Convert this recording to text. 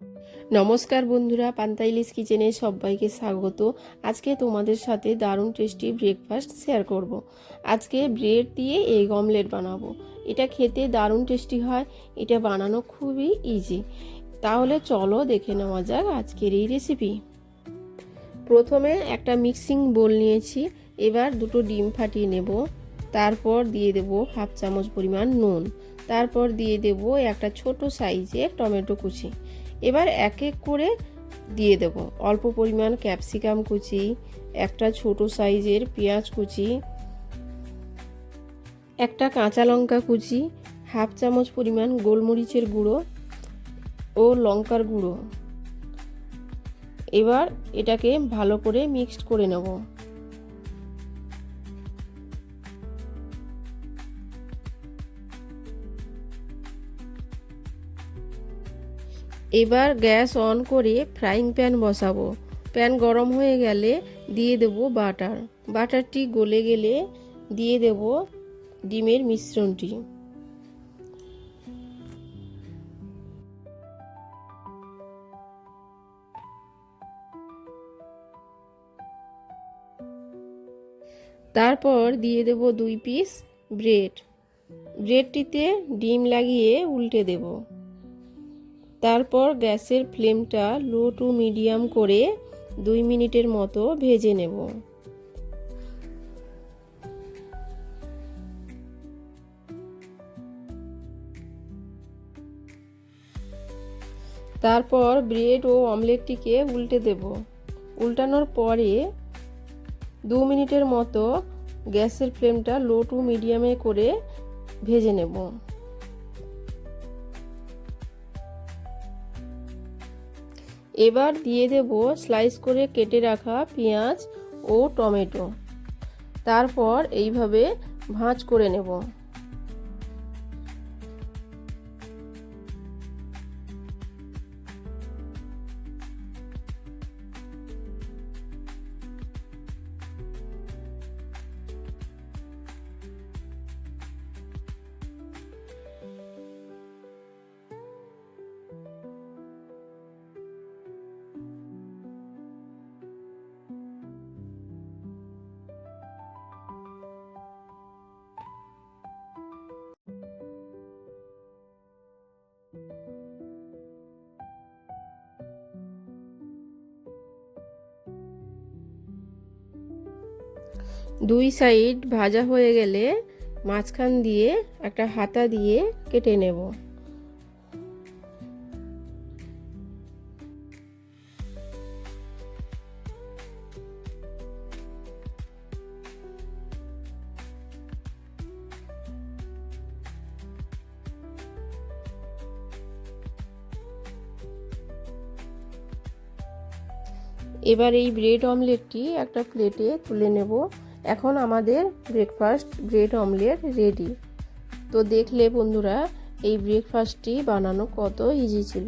নমস্কার বন্ধুরা, পান্তাইলিস কিচেনে সবাইকে স্বাগত। আজকে তোমাদের সাথে দারুণ টেস্টি ব্রেকফাস্ট শেয়ার করব। আজকে ব্রেড দিয়ে এগ অমলেট বানাবো। এটা খেতে দারুণ টেস্টি হয়, এটা বানানো খুবই ইজি। তাহলে চলো দেখে নেওয়া যাক আজকের এই রেসিপি। প্রথমে একটা মিক্সিং বোল নিয়েছি, এবার দুটো ডিম ফাটিয়ে নেব। তারপর দিয়ে দেব হাফ চামচ পরিমাণ নুন, তারপর দিয়ে দেব একটা ছোট সাইজের টমেটো কুচি। এবার এক এক করে দিয়ে দেব অল্প পরিমাণ ক্যাপসিকাম কুচি, একটা ছোট সাইজের পেঁয়াজ কুচি, একটা কাঁচা লঙ্কা কুচি, হাফ চামচ পরিমাণ গোলমরিচের গুঁড়ো ও লঙ্কার গুঁড়ো। এবার এটাকে ভালো করে মিক্সড করে নেব। এবার গ্যাস অন করে ফ্রাইং প্যান বসাবো। প্যান গরম হয়ে গেলে দিয়ে দেব বাটার। বাটারটি গলে গেলে দিয়ে দেব ডিমের মিশ্রণটি। তারপর দিয়ে দেব 2 পিস ব্রেড। ব্রেডটিতে ডিম লাগিয়ে উল্টে দেব। তারপর গ্যাসের ফ্লেমটা লো টু মিডিয়াম করে 2 মিনিটের মতো ভেজে নেব। তারপর ব্রেড ও অমলেটটিকে উল্টে দেব। উল্টানোর পরে 2 মিনিটের মতো গ্যাসের ফ্লেমটা লো টু মিডিয়ামে করে ভেজে নেব। এবার দিয়ে দেব স্লাইস করে কেটে রাখা পেঁয়াজ ও টমেটো। তারপর এইভাবে ভাঁজ করে নেব। দুই সাইড ভাজা হয়ে গেলে মাঝখান দিয়ে একটা হাতা দিয়ে কেটে নেব। এবার এই ব্রেড অমলেটটি একটা প্লেটে তুলে নেব। এখন আমাদের ব্রেকফাস্ট ব্রেড অমলেট রেডি। তো দেখলে বন্ধুরা, এই ব্রেকফাস্টটি বানানো কত ইজি ছিল।